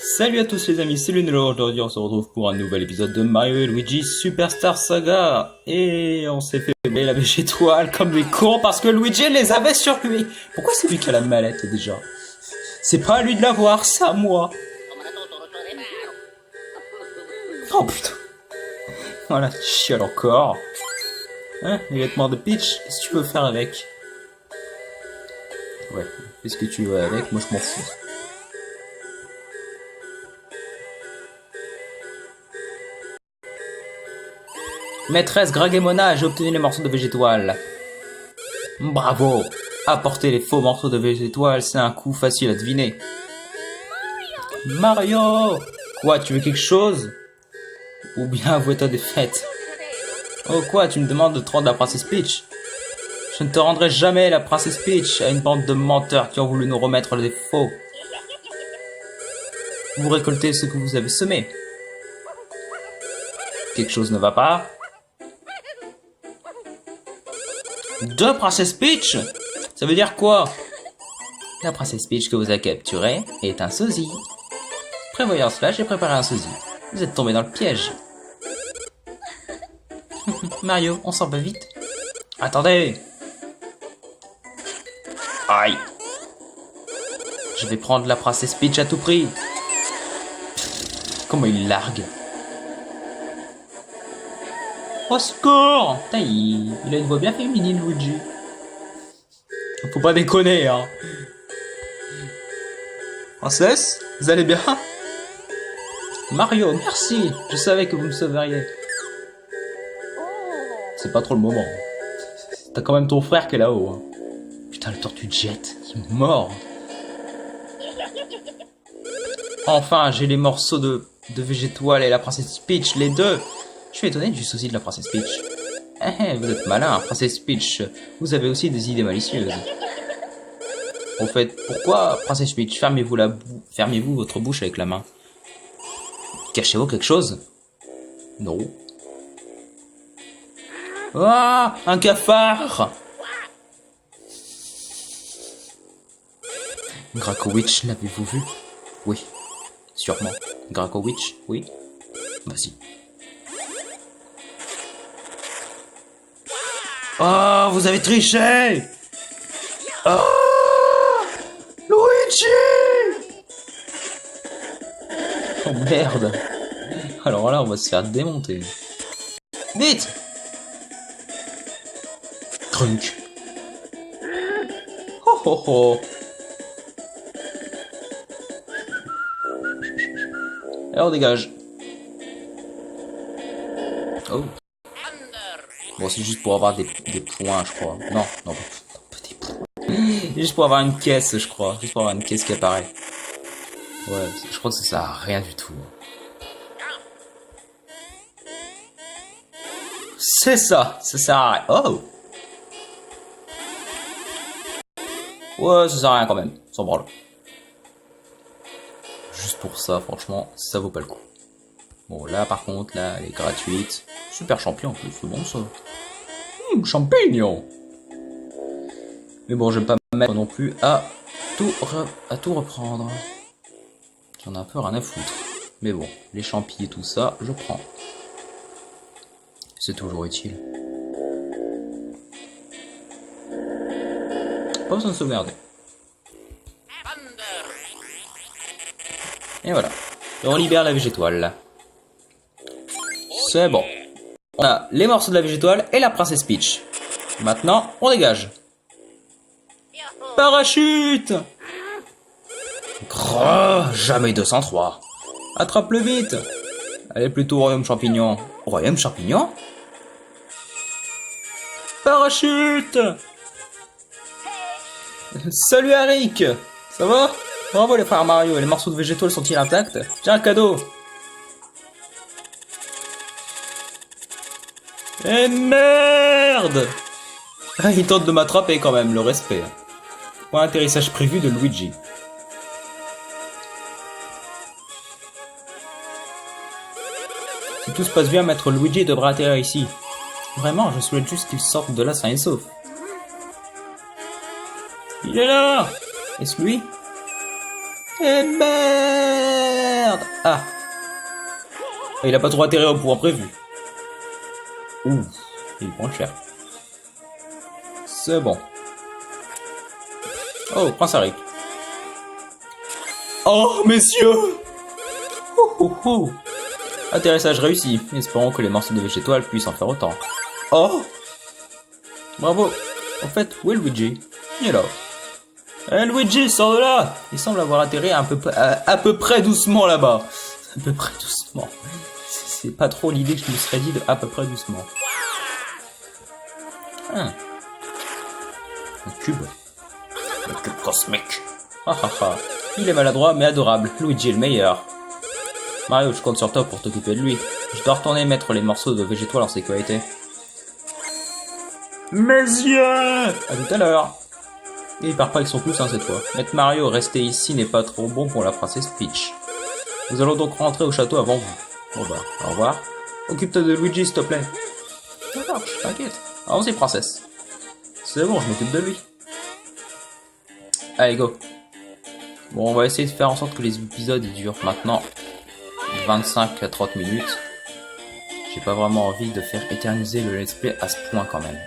Salut à tous les amis, c'est Luno. Aujourd'hui on se retrouve pour un nouvel épisode de Mario et Luigi Superstar Saga. Et on s'est fait voler la végétoile comme des cons parce que Luigi les avait sur lui. Pourquoi c'est lui qui a la mallette déjà? C'est pas à lui de l'avoir, c'est à moi. Oh putain. Voilà, chiale encore. Hein, les vêtements de Peach, qu'est-ce que tu peux faire avec? Ouais, fais ce que tu veux avec, moi je m'en fous. Maîtresse Gragemona, j'ai obtenu les morceaux de végétoile. Bravo! Apporter les faux morceaux de végétoile, c'est un coup facile à deviner. Mario! Quoi, tu veux quelque chose? Ou bien avouer ta défaite? Oh quoi, tu me demandes de te rendre la princesse Peach? Je ne te rendrai jamais la princesse Peach à une bande de menteurs qui ont voulu nous remettre les faux. Vous récoltez ce que vous avez semé. Quelque chose ne va pas? Deux princesses Peach? Ça veut dire quoi? La princesse Peach que vous avez capturée est un sosie. Prévoyant cela, j'ai préparé un sosie. Vous êtes tombé dans le piège. Mario, on s'en va vite. Attendez. Aïe. Je vais prendre la princesse Peach à tout prix. Comment il largue? Au secours! Putain, il a une voix bien féminine, Luigi. Faut pas déconner, hein. Princesse, vous allez bien? Mario, merci. Je savais que vous me sauveriez. C'est pas trop le moment. T'as quand même ton frère qui est là-haut. Hein. Putain, le tortue Jet, il est mort. Enfin, j'ai les morceaux de végétoile et la princesse Peach, les deux. Je suis étonné du souci de la princesse Peach. Eh, vous êtes malin, princesse Peach. Vous avez aussi des idées malicieuses. En fait, pourquoi, princesse Peach, fermez-vous votre bouche avec la main? Cachez-vous quelque chose? Non. Ah, un cafard! Grakowitch, l'avez-vous vu? Oui, sûrement. Grakowitch, oui. Vas-y. Oh, vous avez triché! Oh! Luigi! Oh merde! Alors là, on va se faire démonter. Vite! Crunk! Oh oh oh! Et on dégage. Oh. Bon, c'est juste pour avoir des points, je crois. Non, pas des points. Juste pour avoir une caisse, je crois. Juste pour avoir une caisse qui apparaît. Ouais, je crois que ça sert à rien du tout. C'est ça sert à rien. Oh! Ouais, ça sert à rien quand même. Sans branle. Juste pour ça, franchement, ça vaut pas le coup. Bon, là, par contre, là, elle est gratuite. Super champion, en plus, c'est bon, ça. Champignon! Mais bon, je vais pas me mettre non plus à tout reprendre. J'en ai un peu rien à foutre. Mais bon, les champis et tout ça, je prends. C'est toujours utile. Pas besoin de sauvegarder. Et voilà. Et on libère la végétoile. C'est bon. On a les morceaux de la végétoile et la princesse Peach. Maintenant, on dégage. Parachute! Jamais 203. Attrape-le vite. Allez plutôt au royaume champignon. Au royaume champignon? Parachute! Salut Eric! Ça va? Bravo les frères Mario, et les morceaux de végétoile sont-ils intacts? Tiens un cadeau! Eh merde! Ah, il tente de m'attraper quand même, le respect. Point d'atterrissage prévu de Luigi. Si tout se passe bien, maître Luigi devra atterrir ici. Vraiment, je souhaite juste qu'il sorte de là sain et sauf. Il est là! Est-ce lui? Eh merde! Ah. Il a pas trop atterri au point prévu. Ouh, il prend cher. C'est bon. Oh, Prince Harry. Oh, messieurs! Atterrissage réussi. Espérons que les morceaux de végétoile puissent en faire autant. Oh! Bravo. En fait, où est Luigi? Il est là. Eh, Luigi, sors de là! Il semble avoir atterri à peu près doucement là-bas. À peu près doucement. C'est pas trop l'idée que je me serais dit de à peu près doucement. Un cube. Le cube cosmique. Il est maladroit mais adorable. Luigi est le meilleur. Mario, je compte sur toi pour t'occuper de lui. Je dois retourner mettre les morceaux de végétoile en sécurité. Mes yeux! À tout à l'heure. Et il part pas avec son coussin cette fois. Mettre Mario rester ici n'est pas trop bon pour la princesse Peach. Nous allons donc rentrer au château avant vous. Bon bah, au revoir. Occupe-toi de Luigi s'il te plaît. D'accord, t'inquiète. Allons-y princesse. C'est bon, je m'occupe de lui. Allez, go. Bon, on va essayer de faire en sorte que les épisodes ils durent maintenant 25 à 30 minutes. J'ai pas vraiment envie de faire éterniser le let's play à ce point quand même.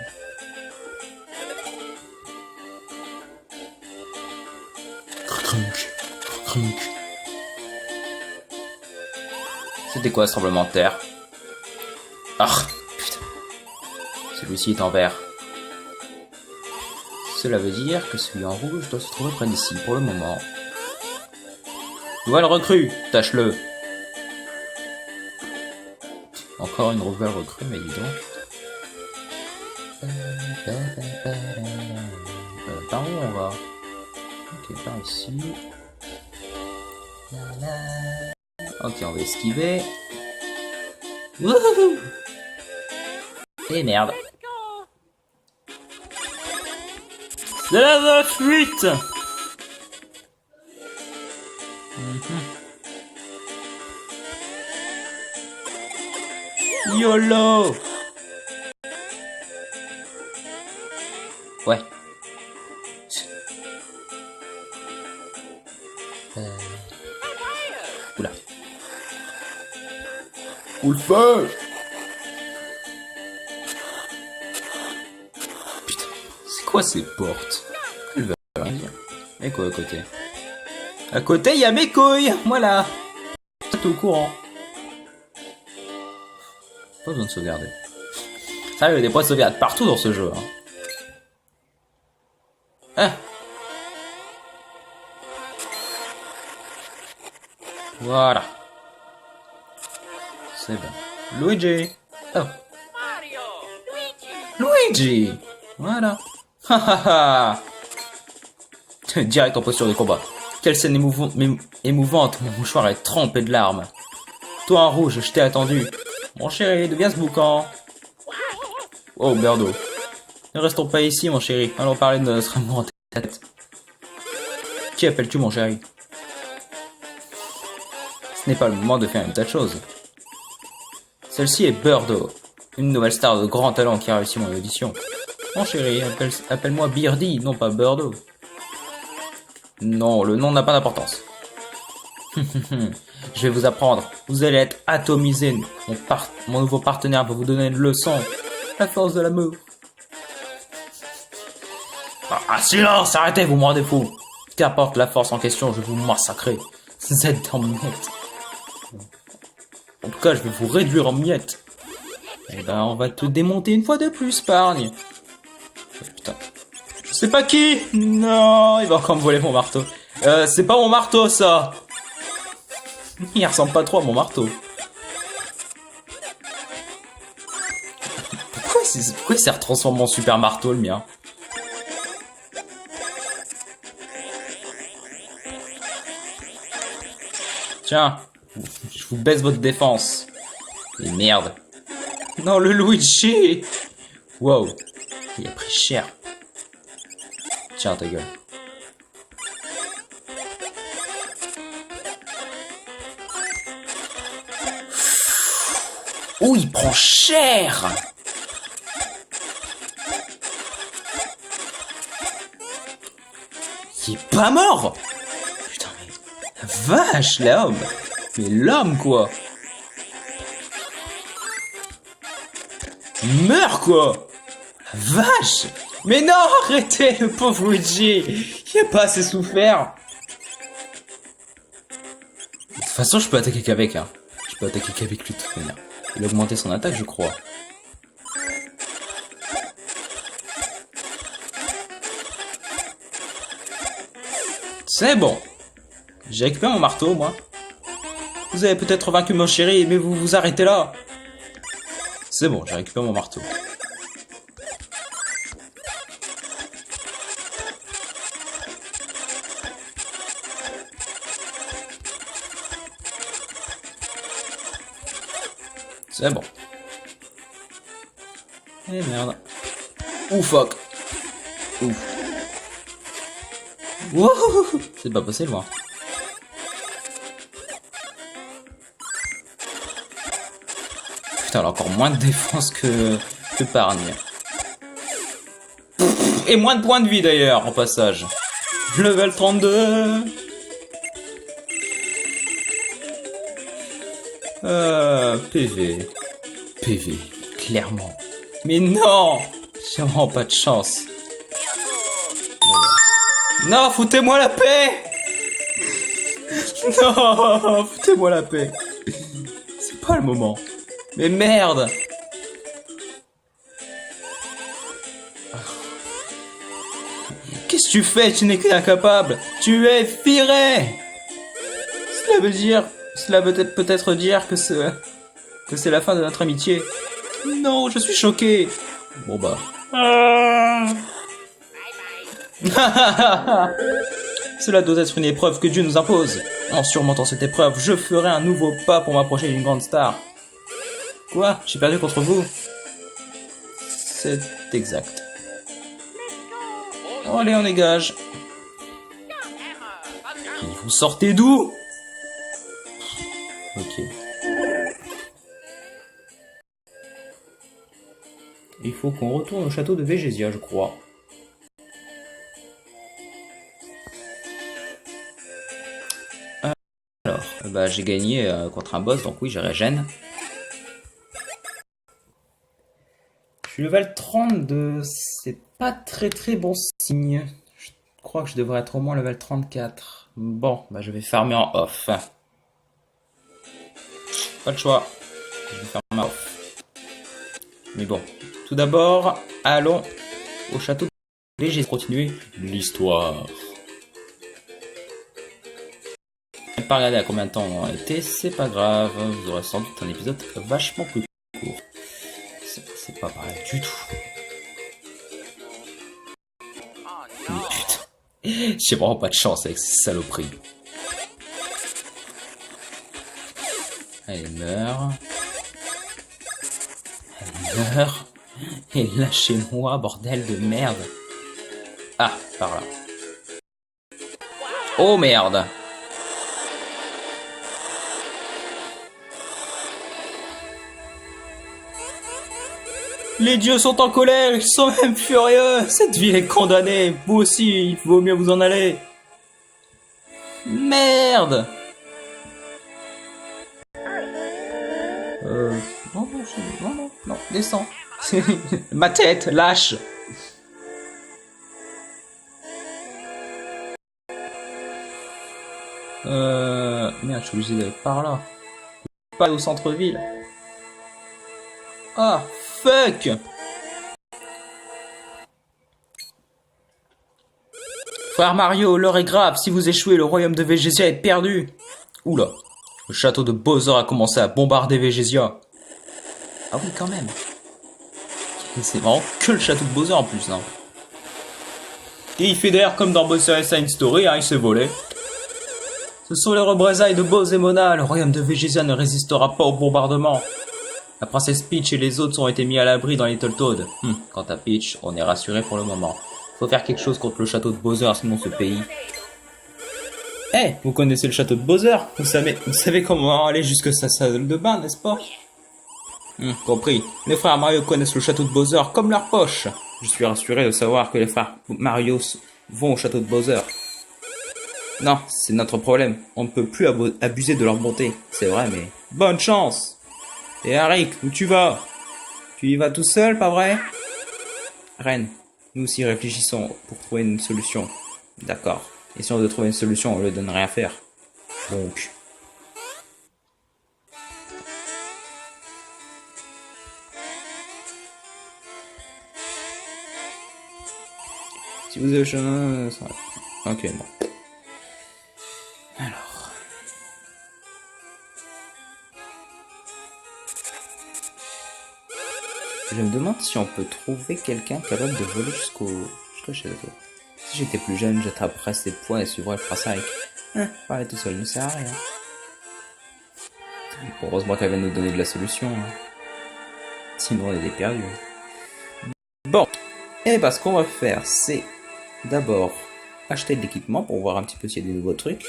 C'était quoi ce tremblement de terre? Ah, putain. Celui-ci est en vert. Cela veut dire que celui en rouge doit se trouver près d'ici pour le moment. Nouvelle recrue, tâche-le. Encore une nouvelle recrue, mais dis donc. Par où on va? Ok, par ici. Ok, on va esquiver. Wouhou! Et merde. C'est la fuite! YOLO! Ouais. Oula. Où le feu? Putain, c'est quoi ces portes? Elle veut rien dire. Et quoi à côté? À côté, il y a mes couilles! Voilà! T'es au courant. Pas besoin de sauvegarder. Ça, il y a des points de sauvegarde partout dans ce jeu. Hein. Ah. Voilà. C'est bon. Luigi. Oh. Luigi. Voilà. Direct en posture de combat. Quelle scène émouvante. Mon mouchoir est trempé de larmes. Toi en rouge, je t'ai attendu. Mon chéri, deviens ce boucan. Oh, Birdo. Ne restons pas ici, mon chéri. Allons parler de notre amour en tête. Qui appelles-tu, mon chéri? Ce n'est pas le moment de faire une telle chose. Celle-ci est Birdo, une nouvelle star de grand talent qui a réussi mon audition. Mon chéri, appelle-moi Birdie, non pas Birdo. Non, le nom n'a pas d'importance. Je vais vous apprendre. Vous allez être atomisé. Mon nouveau partenaire va vous donner une leçon. La force de l'amour. Ah, silence, arrêtez, vous me rendez fou. Qu'importe la force en question, je vais vous massacrer. Vous êtes en miettes. En tout cas, je vais vous réduire en miettes. Eh ben, on va te démonter une fois de plus, Pargne. Oh, putain. Je sais pas qui. Non, il va encore me voler mon marteau. C'est pas mon marteau, ça. Il ressemble pas trop à mon marteau. Pourquoi il s'est retransformé en super marteau, le mien? Tiens, je vous baisse votre défense. Et merde. Non, le Luigi. Wow, il a pris cher. Tiens, ta gueule. Oh, il prend cher. Il est pas mort. Putain, mais... Vache, l'homme. Mais l'homme, quoi. Meurs, quoi. Vache. Mais non, arrêtez, le pauvre Luigi. Il a pas assez souffert. De toute façon, je peux attaquer qu'avec, hein. Je peux attaquer qu'avec lui de toute manière. Il a augmenté son attaque, je crois. C'est bon. J'ai récupéré mon marteau, moi. Vous avez peut-être vaincu mon chéri, mais vous vous arrêtez là. C'est bon, j'ai récupéré mon marteau. C'est bon. Eh merde. Ouf, fuck. Ouf. Wouhou. C'est pas passé loin. Putain, elle a encore moins de défense que Pargne. Et moins de points de vie d'ailleurs, en passage. Level 32. PV. PV, clairement. Mais non! J'ai vraiment pas de chance. Non, foutez-moi la paix! Non, foutez-moi la paix. C'est pas le moment. Mais merde! Qu'est-ce que tu fais? Tu n'es qu'incapable. Tu es viré! Cela veut peut-être dire que c'est la fin de notre amitié. Non, je suis choqué. Bon bah. Cela doit être une épreuve que Dieu nous impose. En surmontant cette épreuve, je ferai un nouveau pas pour m'approcher d'une grande star. Quoi? J'ai perdu contre vous? C'est exact. Oh, allez, on dégage. Et vous sortez d'où? Ok. Il faut qu'on retourne au château de Végésia, je crois. Alors, bah j'ai gagné contre un boss, donc oui, j'ai régène. Je suis level 32, c'est pas très bon signe. Je crois que je devrais être au moins level 34. Bon, bah je vais farmer en off. Pas le choix. Je vais farmer en off. Mais bon, tout d'abord, allons au château de Végésia pour continuer l'histoire. Je n'ai pas regardé à combien de temps on a été, c'est pas grave, vous aurez sans doute un épisode vachement plus court. C'est pas pareil du tout. Mais putain, j'ai vraiment pas de chance avec ces saloperies. Elle meurt. Elle meurt. Et lâchez-moi, bordel de merde. Ah, par là. Oh merde. Les dieux sont en colère, ils sont même furieux. Cette ville est condamnée. Vous aussi, il vaut mieux vous en aller. Merde. Non, descends. Ma tête, lâche. Merde, je suis obligé d'aller par là. Pas au centre-ville. Ah, fuck! Frère Mario, l'heure est grave. Si vous échouez, le royaume de Végésia est perdu. Oula. Le château de Bowser a commencé à bombarder Végésia. Ah oui, quand même. C'est vraiment que le château de Bowser en plus, non? Et il fait d'ailleurs comme dans Bowser Inside Story, hein, il s'est volé. Ce sont les représailles de Bowser et Mona. Le royaume de Végésia ne résistera pas au bombardement. La princesse Peach et les autres ont été mis à l'abri dans Little Toad. Quant à Peach, on est rassuré pour le moment. Faut faire quelque chose contre le château de Bowser, sinon ce pays. Eh, vous connaissez le château de Bowser? Vous savez comment aller jusque sa salle de bain, n'est-ce pas? Compris. Les frères Mario connaissent le château de Bowser comme leur poche. Je suis rassuré de savoir que les frères Mario vont au château de Bowser. Non, c'est notre problème. On ne peut plus abuser de leur bonté. C'est vrai, mais... Bonne chance! Et Eric, où tu vas? Tu y vas tout seul, pas vrai? Ren, nous aussi réfléchissons pour trouver une solution. D'accord. Et si on veut trouver une solution, on ne lui donne rien à faire. Donc... Si vous avez... Ok, bon. Alors... Je me demande si on peut trouver quelqu'un capable de voler jusqu'au château. Si j'étais plus jeune, j'attraperais ses poings et suivrais le prince Eric. Parler tout seul ne sert à rien. Bon, heureusement qu'elle vient nous donner de la solution. Hein. Sinon on était perdus. Bon, et bah ce qu'on va faire, c'est d'abord acheter de l'équipement pour voir un petit peu s'il y a des nouveaux trucs.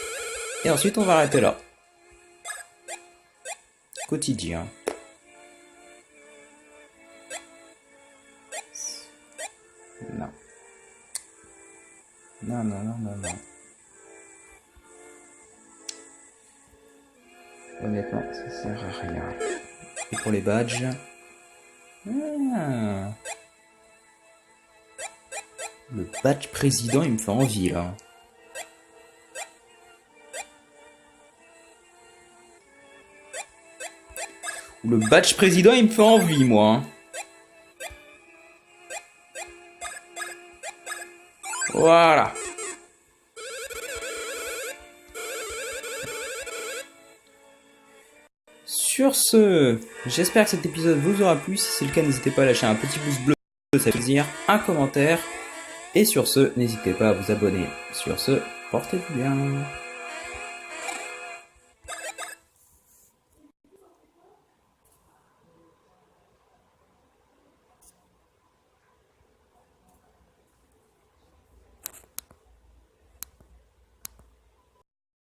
Et ensuite on va arrêter là. Quotidien. Non. Non. Honnêtement, ça sert à rien. Et pour les badges... Le badge président, il me fait envie, là. Le badge président, il me fait envie, moi. Voilà. Sur ce, j'espère que cet épisode vous aura plu. Si c'est le cas, n'hésitez pas à lâcher un petit pouce bleu, ça fait plaisir, un commentaire. Et sur ce, n'hésitez pas à vous abonner. Sur ce, portez-vous bien.